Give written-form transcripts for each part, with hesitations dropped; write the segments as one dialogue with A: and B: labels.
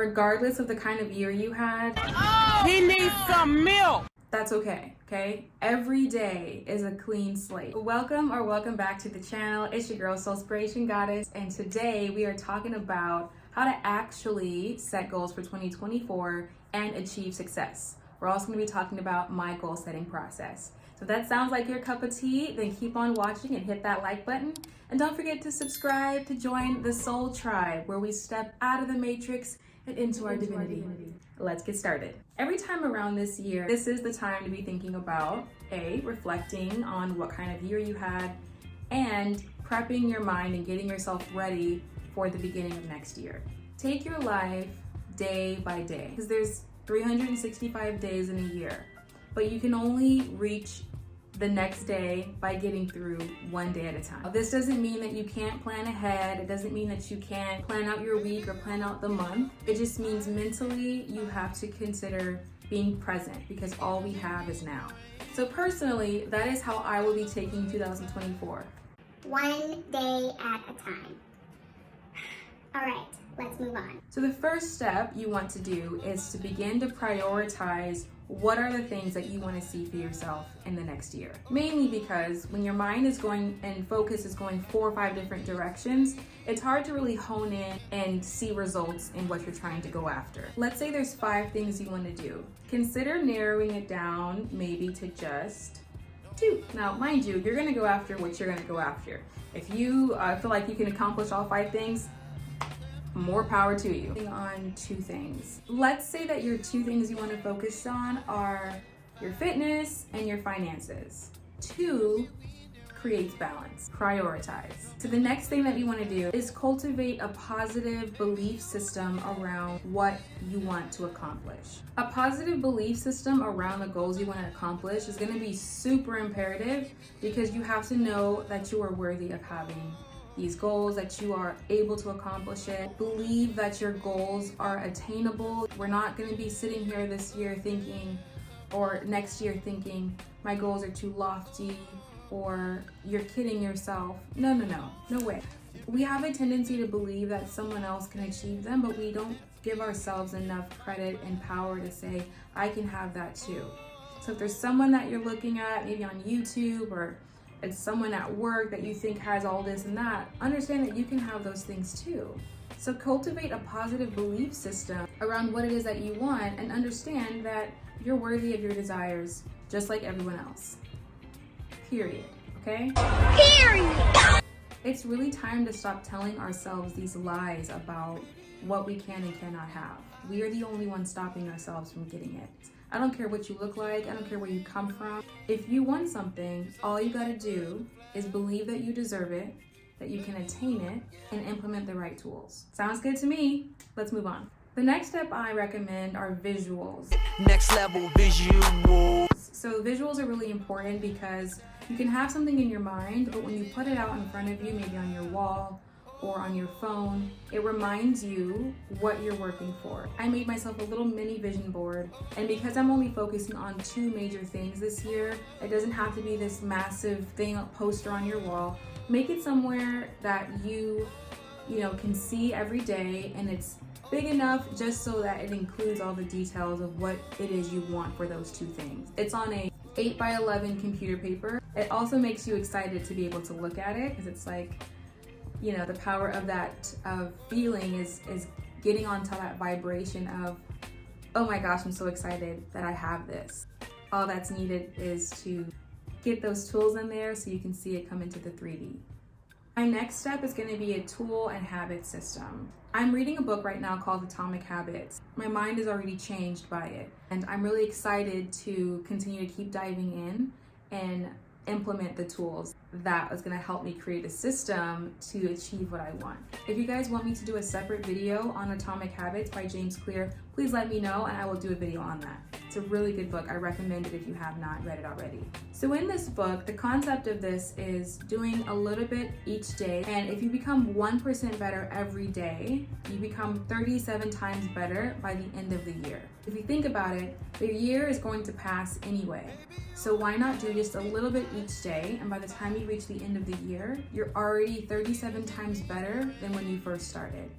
A: Regardless of the kind of year you had,
B: He needs some milk.
A: that's okay, okay? Every day is a clean slate. Welcome back to the channel. It's your girl, Soulspiration Goddess, and today we are talking about how to actually set goals for 2024 and achieve success. We're also gonna be talking about my goal setting process. So if that sounds like your cup of tea, then keep on watching and hit that like button. And don't forget to subscribe to join the Soul Tribe, where we step out of the matrix and into our divinity. Let's get started. Every time around this year, this is the time to be thinking about reflecting on what kind of year you had and prepping your mind and getting yourself ready for the beginning of next year. Take your life day by day, because there's 365 days in a year, but you can only reach the next day by getting through one day at a time. This doesn't mean that you can't plan ahead. It doesn't mean that you can't plan out your week or plan out the month. It just means mentally you have to consider being present, because all we have is now. So personally, that is how I will be taking 2024.
C: One day at a time. All right, let's move on.
A: So the first step you want to do is to begin to prioritize what are the things that you want to see for yourself in the next year. Mainly because when your mind is going and focus is going 4 or 5 different directions, it's hard to really hone in and see results in what you're trying to go after. Let's say there's 5 things you want to do. Consider narrowing it down maybe to just 2. Now, mind you, you're going to go after what you're going to go after. If you feel like you can accomplish all 5 things, more power to you. On 2 things. Let's say that your 2 things you want to focus on are your fitness and your finances. 2 creates balance. Prioritize. So the next thing that you want to do is cultivate a positive belief system around what you want to accomplish. A positive belief system around the goals you want to accomplish is going to be super imperative, because you have to know that you are worthy of having these goals, that you are able to accomplish it. Believe that your goals are attainable. We're not going to be sitting here this year thinking, or next year thinking, my goals are too lofty, or you're kidding yourself. No way. We have a tendency to believe that someone else can achieve them, but we don't give ourselves enough credit and power to say, I can have that too. So if there's someone that you're looking at, maybe on YouTube, or it's someone at work that you think has all this and that, understand that you can have those things too. So cultivate a positive belief system around what it is that you want, and understand that you're worthy of your desires just like everyone else. Period. Okay?
C: Period!
A: It's really time to stop telling ourselves these lies about what we can and cannot have. We are the only ones stopping ourselves from getting it. I don't care what you look like. I don't care where you come from. If you want something, all you gotta do is believe that you deserve it, that you can attain it, and implement the right tools. Sounds good to me. Let's move on. The next step I recommend are visuals.
B: Next level visual.
A: So visuals are really important, because you can have something in your mind, but when you put it out in front of you, maybe on your wall or on your phone, it reminds you what you're working for. I made myself a little mini vision board, and because I'm only focusing on 2 major things this year, it doesn't have to be this massive thing, a poster on your wall. Make it somewhere that you can see every day, and it's big enough just so that it includes all the details of what it is you want for those 2 things. It's on a 8x11 computer paper. It also makes you excited to be able to look at it, because it's like, the power of that feeling is getting onto that vibration of, oh my gosh, I'm so excited that I have this. All that's needed is to get those tools in there so you can see it come into the 3D. My next step is going to be a tool and habit system. I'm reading a book right now called Atomic Habits. My mind is already changed by it, and I'm really excited to continue to keep diving in and implement the tools that is going to help me create a system to achieve what I want. If you guys want me to do a separate video on Atomic Habits by James Clear, please let me know and I will do a video on that. It's a really good book. I recommend it if you have not read it already. So in this book, the concept of this is doing a little bit each day, and if you become 1% better every day, you become 37 times better by the end of the year. If you think about it, the year is going to pass anyway. So why not do just a little bit each day, and by the time you reach the end of the year, you're already 37 times better than when you first started.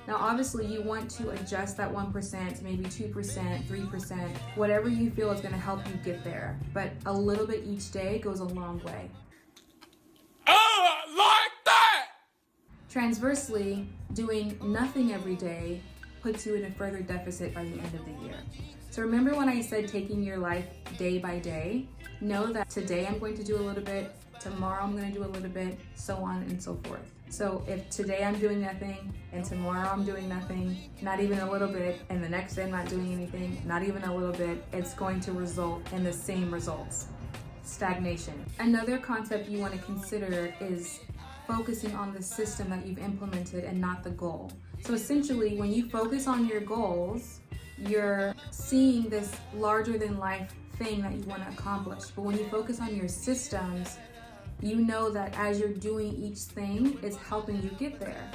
A: Now, obviously, you want to adjust that 1% to maybe 2%, 3%, whatever you feel is going to help you get there. But a little bit each day goes a long way.
B: Like that!
A: Transversely, doing nothing every day puts you in a further deficit by the end of the year. So remember when I said taking your life day by day? Know that today I'm going to do a little bit, tomorrow I'm going to do a little bit, so on and so forth. So if today I'm doing nothing, and tomorrow I'm doing nothing, not even a little bit, and the next day I'm not doing anything, not even a little bit, it's going to result in the same results. Stagnation. Another concept you want to consider is focusing on the system that you've implemented and not the goal. So essentially, when you focus on your goals, you're seeing this larger than life thing that you want to accomplish. But when you focus on your systems, you know that as you're doing each thing, it's helping you get there.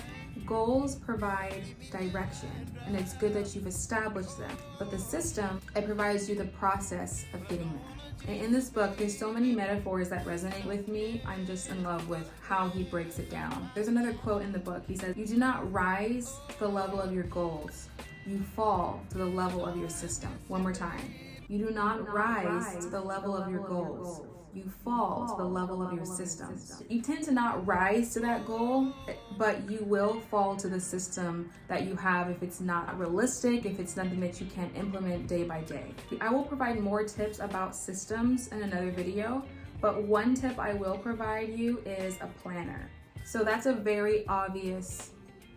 A: Goals provide direction, and it's good that you've established them. But the system, it provides you the process of getting there. And in this book, there's so many metaphors that resonate with me. I'm just in love with how he breaks it down. There's another quote in the book. He says, "You do not rise to the level of your goals. You fall to the level of your system." One more time. You do not rise to the level of your goals. You fall to the level of your systems. You tend to not rise to that goal, but you will fall to the system that you have if it's not realistic, if it's something that you can implement day by day. I will provide more tips about systems in another video, but one tip I will provide you is a planner. So that's a very obvious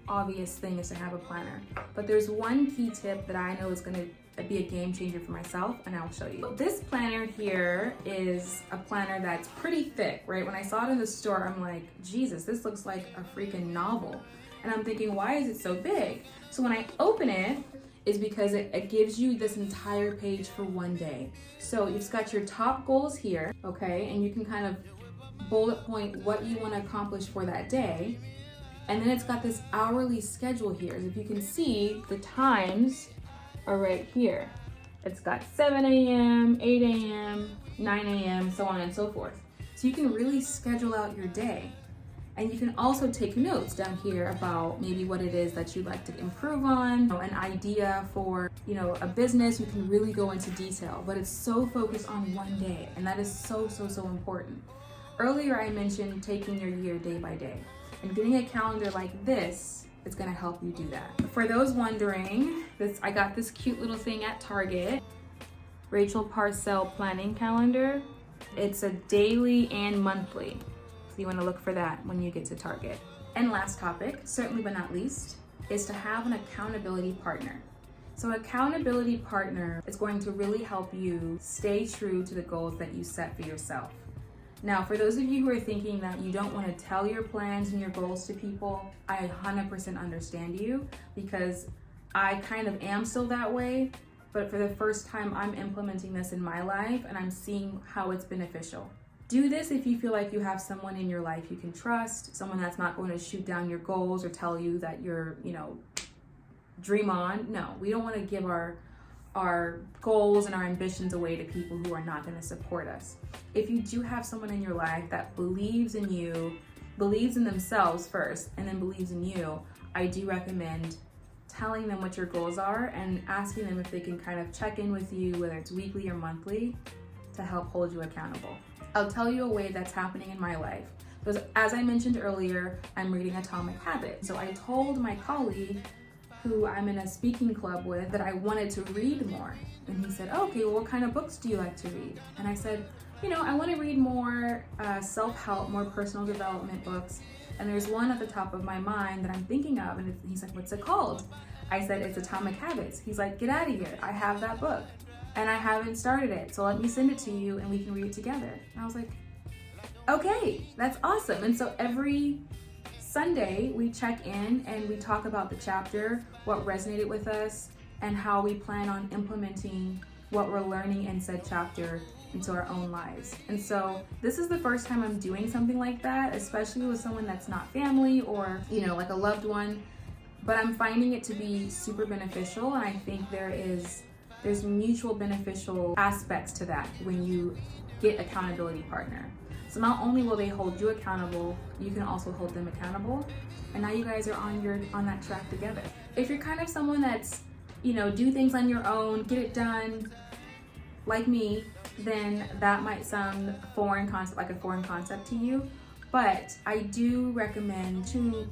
A: thing, is to have a planner. But there's one key tip that I know is going to be a game changer for myself, and I'll show you. This planner here is a planner that's pretty thick, right? When I saw it in the store, I'm like, Jesus, this looks like a freaking novel. And I'm thinking, why is it so big? So when I open it, is because it gives you this entire page for one day. So you've got your top goals here, okay? And you can kind of bullet point what you want to accomplish for that day. And then it's got this hourly schedule here. As if you can see, the times are right here. It's got 7 a.m., 8 a.m., 9 a.m., so on and so forth. So you can really schedule out your day. And you can also take notes down here about maybe what it is that you'd like to improve on, an idea for, a business. You can really go into detail, but it's so focused on one day, and that is so important. Earlier I mentioned taking your year day by day, and getting a calendar like this is going to help you do that. For those wondering, I got this cute little thing at Target, Rachel Parcell planning calendar. It's a daily and monthly, so you want to look for that when you get to Target. And last topic, certainly but not least, is to have an accountability partner. So an accountability partner is going to really help you stay true to the goals that you set for yourself. Now, for those of you who are thinking that you don't want to tell your plans and your goals to people, I 100% understand you, because I kind of am still that way, but for the first time I'm implementing this in my life and I'm seeing how it's beneficial. Do this if you feel like you have someone in your life you can trust, someone that's not going to shoot down your goals or tell you that you're, dream on. No, we don't want to give our goals and our ambitions away to people who are not going to support us. If you do have someone in your life that believes in you, believes in themselves first, and then believes in you, I do recommend telling them what your goals are and asking them if they can kind of check in with you, whether it's weekly or monthly, to help hold you accountable. I'll tell you a way that's happening in my life. Because as I mentioned earlier, I'm reading Atomic Habits. So I told my colleague, who I'm in a speaking club with, that I wanted to read more. And he said, okay, well, what kind of books do you like to read? And I said, I want to read more self-help, more personal development books. And there's one at the top of my mind that I'm thinking of. And he's like, what's it called? I said, it's Atomic Habits. He's like, get out of here. I have that book. And I haven't started it. So let me send it to you and we can read it together. And I was like, okay, that's awesome. And so every Sunday, we check in and we talk about the chapter, what resonated with us, and how we plan on implementing what we're learning in said chapter into our own lives. And so this is the first time I'm doing something like that, especially with someone that's not family or, like a loved one. But I'm finding it to be super beneficial, and I think there's mutual beneficial aspects to that when you get accountability partner. So not only will they hold you accountable, you can also hold them accountable. And now you guys are on that track together. If you're kind of someone that's, do things on your own, get it done, like me, then that might sound like a foreign concept to you. But I do recommend to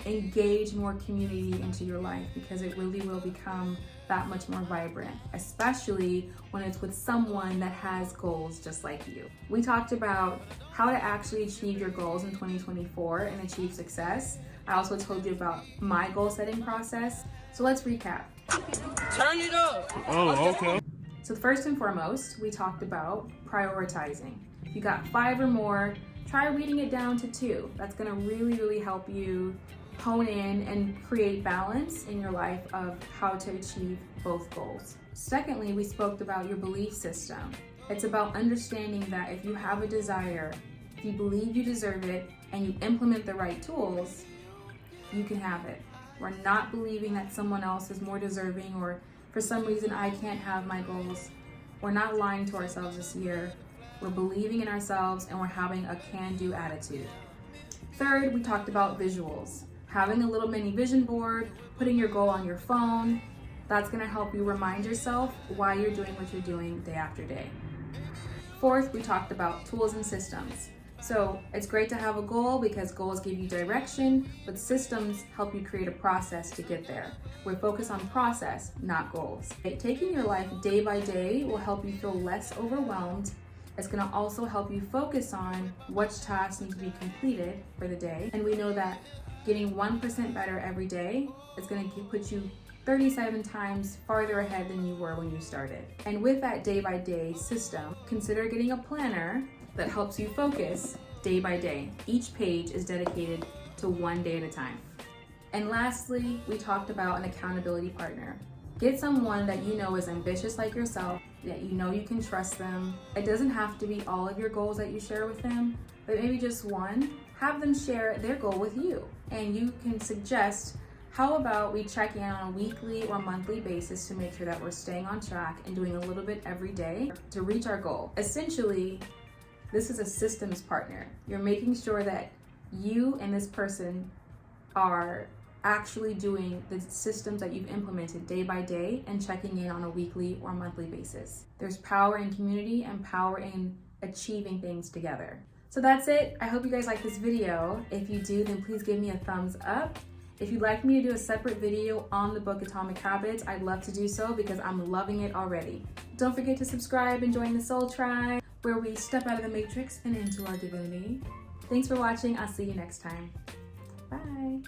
A: engage more community into your life, because it really will become that much more vibrant, especially when it's with someone that has goals just like you. We talked about how to actually achieve your goals in 2024 and achieve success. I also told you about my goal setting process. So let's recap.
B: Turn it up.
D: Oh, okay.
A: So first and foremost, we talked about prioritizing. If you got 5 or more, try reading it down to 2. That's gonna really, really help you hone in and create balance in your life of how to achieve both goals. Secondly, we spoke about your belief system. It's about understanding that if you have a desire, if you believe you deserve it, and you implement the right tools, you can have it. We're not believing that someone else is more deserving, or for some reason I can't have my goals. We're not lying to ourselves this year. We're believing in ourselves, and we're having a can-do attitude. Third, we talked about visuals. Having a little mini vision board, putting your goal on your phone, that's gonna help you remind yourself why you're doing what you're doing day after day. Fourth, we talked about tools and systems. So it's great to have a goal because goals give you direction, but systems help you create a process to get there. We're focused on process, not goals. Taking your life day by day will help you feel less overwhelmed. It's gonna also help you focus on which tasks need to be completed for the day. And we know that getting 1% better every day is gonna put you 37 times farther ahead than you were when you started. And with that day by day system, consider getting a planner that helps you focus day by day. Each page is dedicated to one day at a time. And lastly, we talked about an accountability partner. Get someone that you know is ambitious like yourself, that you know you can trust them. It doesn't have to be all of your goals that you share with them, but maybe just one. Have them share their goal with you. And you can suggest, how about we check in on a weekly or monthly basis to make sure that we're staying on track and doing a little bit every day to reach our goal. Essentially, this is a systems partner. You're making sure that you and this person are actually doing the systems that you've implemented day by day and checking in on a weekly or monthly basis. There's power in community and power in achieving things together. So that's it. I hope you guys like this video. If you do, then please give me a thumbs up. If you'd like me to do a separate video on the book Atomic Habits, I'd love to do so because I'm loving it already. Don't forget to subscribe and join the Soul Tribe, where we step out of the matrix and into our divinity. Thanks for watching. I'll see you next time. Bye.